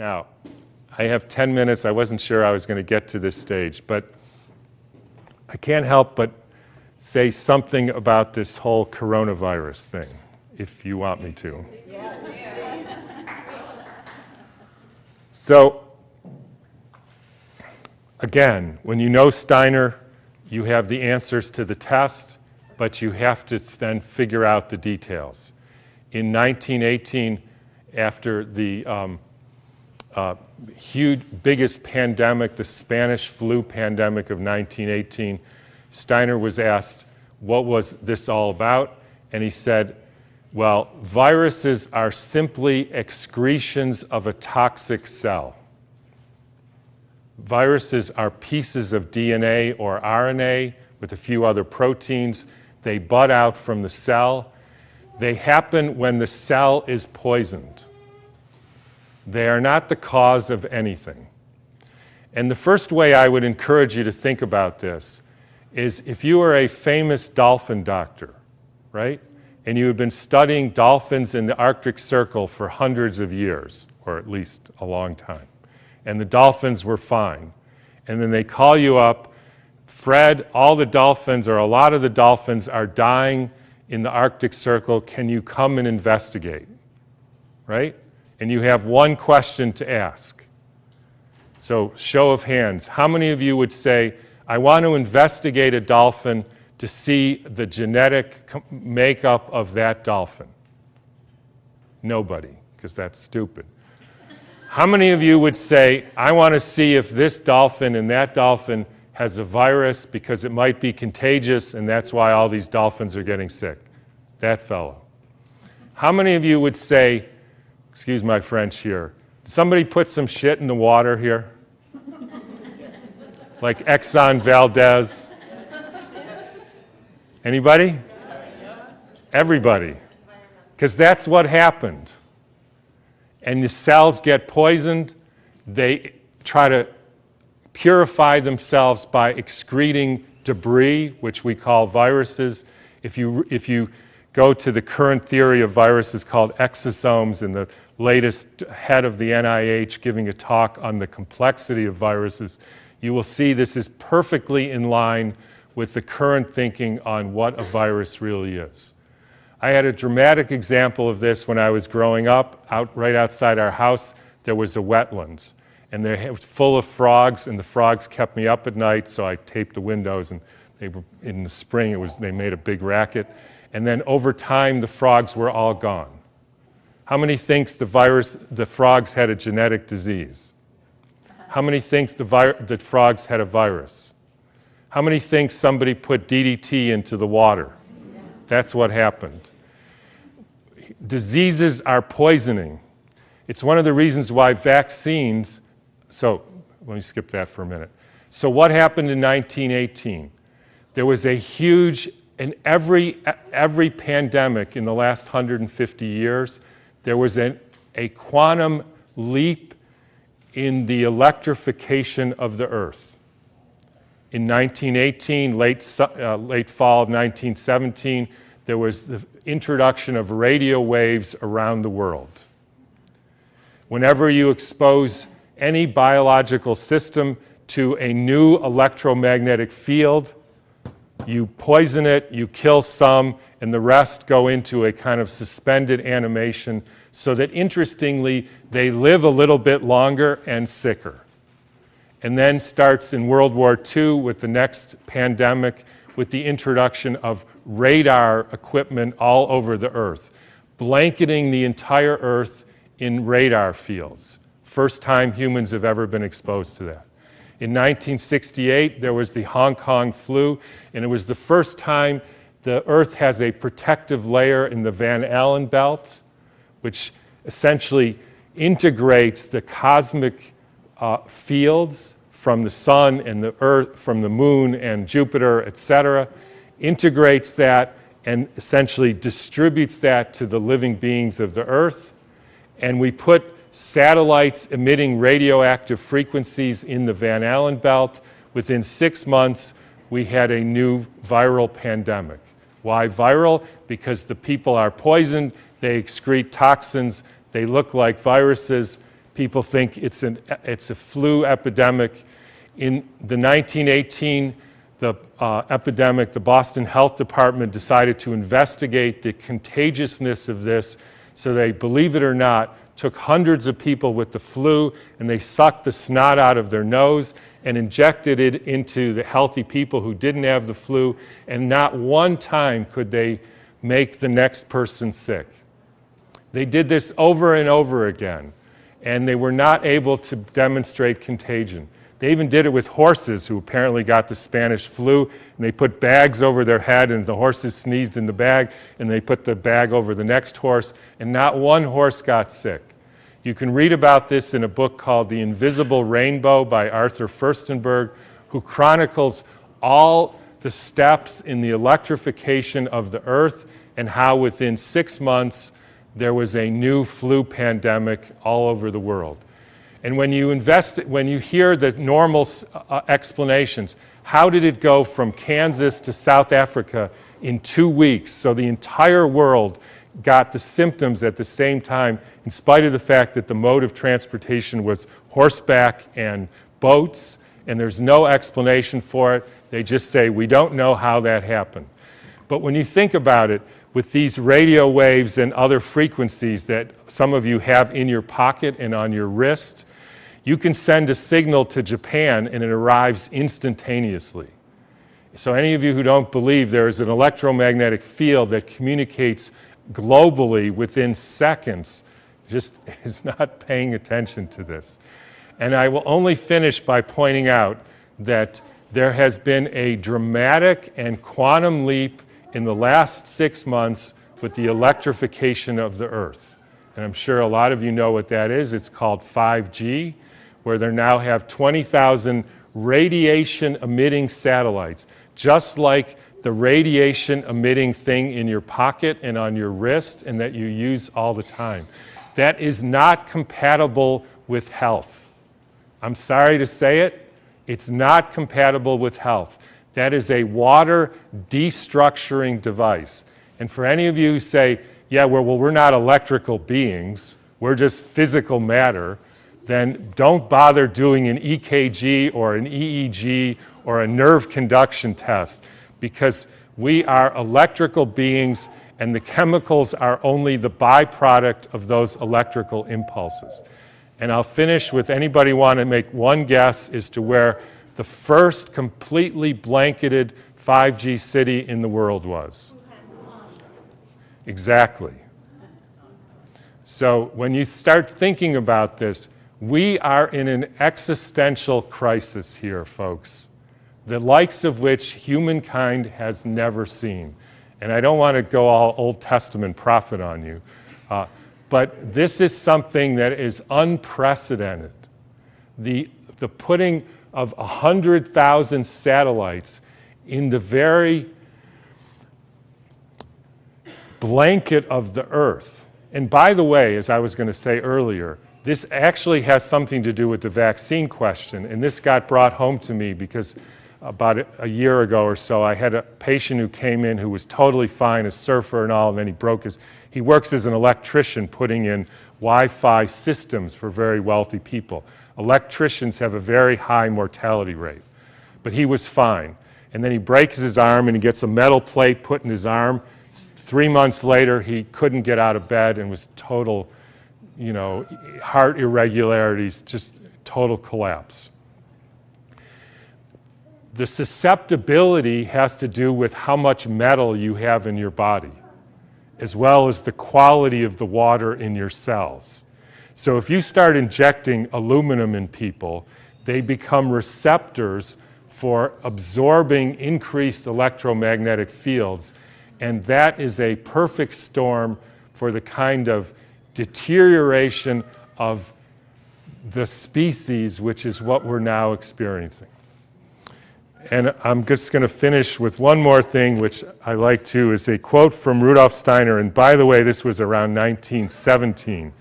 Now, I have 10 minutes. I wasn't sure I was going to get to this stage, but I can't help but say something about this whole coronavirus thing, if you want me to. Yes. So, again, when you know Steiner, you have the answers to the test, but you have to then figure out the details. In 1918, after the biggest pandemic, the Spanish flu pandemic of 1918, Steiner was asked, what was this all about? And he said, well, viruses are simply excretions of a toxic cell. Viruses are pieces of DNA or RNA with a few other proteins. They bud out from the cell. They happen when the cell is poisoned. They are not the cause of anything. And the first way I would encourage you to think about this is if you are a famous dolphin doctor, right? And you have been studying dolphins in the Arctic Circle for hundreds of years, or at least a long time, and the dolphins were fine. And then they call you up, Fred, all the dolphins, or a lot of the dolphins, are dying in the Arctic Circle. Can you come and investigate? Right? And you have one question to ask. So, show of hands. How many of you would say, I want to investigate a dolphin to see the genetic makeup of that dolphin? Nobody, because that's stupid. How many of you would say, I want to see if this dolphin and that dolphin has a virus because it might be contagious and that's why all these dolphins are getting sick? That fellow. How many of you would say, excuse my French here, somebody put some shit in the water here? Like Exxon Valdez? Anybody? Everybody. Because that's what happened. And the cells get poisoned. They try to purify themselves by excreting debris, which we call viruses. If you go to the current theory of viruses called exosomes, and the latest head of the NIH giving a talk on the complexity of viruses, you will see this is perfectly in line with the current thinking on what a virus really is. I had a dramatic example of this when I was growing up. Right outside our house, there was a wetlands, and they're full of frogs, and the frogs kept me up at night, so I taped the windows, and in the spring they made a big racket. And then over time, the frogs were all gone. How many thinks the frogs had a genetic disease? How many thinks the frogs had a virus? How many think somebody put DDT into the water? That's what happened. Diseases are poisoning. It's one of the reasons why vaccines... So, let me skip that for a minute. So what happened in 1918? There was a huge... In every pandemic in the last 150 years, there was a quantum leap in the electrification of the Earth. In 1918, late fall of 1917, there was the introduction of radio waves around the world. Whenever you expose any biological system to a new electromagnetic field, you poison it, you kill some, and the rest go into a kind of suspended animation so that, interestingly, they live a little bit longer and sicker. And then starts in World War II with the next pandemic with the introduction of radar equipment all over the Earth, blanketing the entire Earth in radar fields. First time humans have ever been exposed to that. In 1968, there was the Hong Kong flu, and it was the first time the Earth has a protective layer in the Van Allen belt, which essentially integrates the cosmic fields from the sun and the Earth, from the moon and Jupiter, etc., integrates that and essentially distributes that to the living beings of the Earth. And we put satellites emitting radioactive frequencies in the Van Allen belt. Within 6 months, we had a new viral pandemic. Why viral? Because the people are poisoned, they excrete toxins, they look like viruses. People think it's a flu epidemic. In the 1918 epidemic, the Boston Health Department decided to investigate the contagiousness of this. So they, believe it or not, took hundreds of people with the flu and they sucked the snot out of their nose and injected it into the healthy people who didn't have the flu, and not one time could they make the next person sick. They did this over and over again, and they were not able to demonstrate contagion. They even did it with horses who apparently got the Spanish flu, and they put bags over their head, and the horses sneezed in the bag, and they put the bag over the next horse, and not one horse got sick. You can read about this in a book called The Invisible Rainbow by Arthur Furstenberg, who chronicles all the steps in the electrification of the earth and how within 6 months there was a new flu pandemic all over the world. And when you hear the normal explanations, how did it go from Kansas to South Africa in 2 weeks? So the entire world got the symptoms at the same time, in spite of the fact that the mode of transportation was horseback and boats, and there's no explanation for it. They just say, we don't know how that happened. But when you think about it, with these radio waves and other frequencies that some of you have in your pocket and on your wrist, you can send a signal to Japan and it arrives instantaneously. So any of you who don't believe there is an electromagnetic field that communicates globally within seconds just is not paying attention to this. And I will only finish by pointing out that there has been a dramatic and quantum leap in the last 6 months with the electrification of the Earth. And I'm sure a lot of you know what that is. It's called 5G, where they now have 20,000 radiation-emitting satellites, just like the radiation-emitting thing in your pocket and on your wrist and that you use all the time. That is not compatible with health. I'm sorry to say it, it's not compatible with health. That is a water destructuring device. And for any of you who say, yeah, well, we're not electrical beings, we're just physical matter, then don't bother doing an EKG or an EEG or a nerve conduction test, because we are electrical beings and the chemicals are only the byproduct of those electrical impulses. And I'll finish with, anybody want to make one guess as to where the first completely blanketed 5G city in the world was? Exactly. So when you start thinking about this, we are in an existential crisis here, folks, the likes of which humankind has never seen. And I don't want to go all Old Testament prophet on you, but this is something that is unprecedented. The putting of 100,000 satellites in the very blanket of the Earth. And by the way, as I was going to say earlier, this actually has something to do with the vaccine question, and this got brought home to me because about a year ago or so, I had a patient who came in who was totally fine, a surfer and all, and then he works as an electrician putting in Wi-Fi systems for very wealthy people. Electricians have a very high mortality rate, but he was fine. And then he breaks his arm and he gets a metal plate put in his arm. 3 months later, he couldn't get out of bed and was total, heart irregularities, just total collapse. The susceptibility has to do with how much metal you have in your body, as well as the quality of the water in your cells. So if you start injecting aluminum in people, they become receptors for absorbing increased electromagnetic fields, and that is a perfect storm for the kind of deterioration of the species, which is what we're now experiencing. And I'm just going to finish with one more thing, which I like too, is a quote from Rudolf Steiner. And by the way, this was around 1917,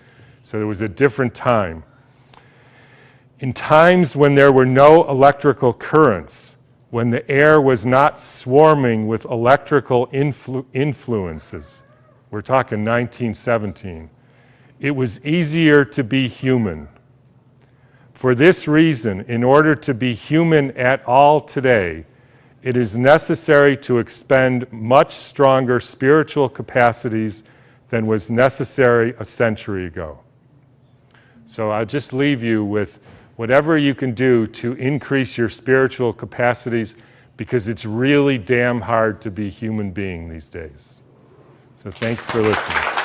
so there was a different time. In times when there were no electrical currents, when the air was not swarming with electrical influences, we're talking 1917, it was easier to be human. For this reason, in order to be human at all today, it is necessary to expend much stronger spiritual capacities than was necessary a century ago. So I'll just leave you with whatever you can do to increase your spiritual capacities, because it's really damn hard to be a human being these days. So thanks for listening.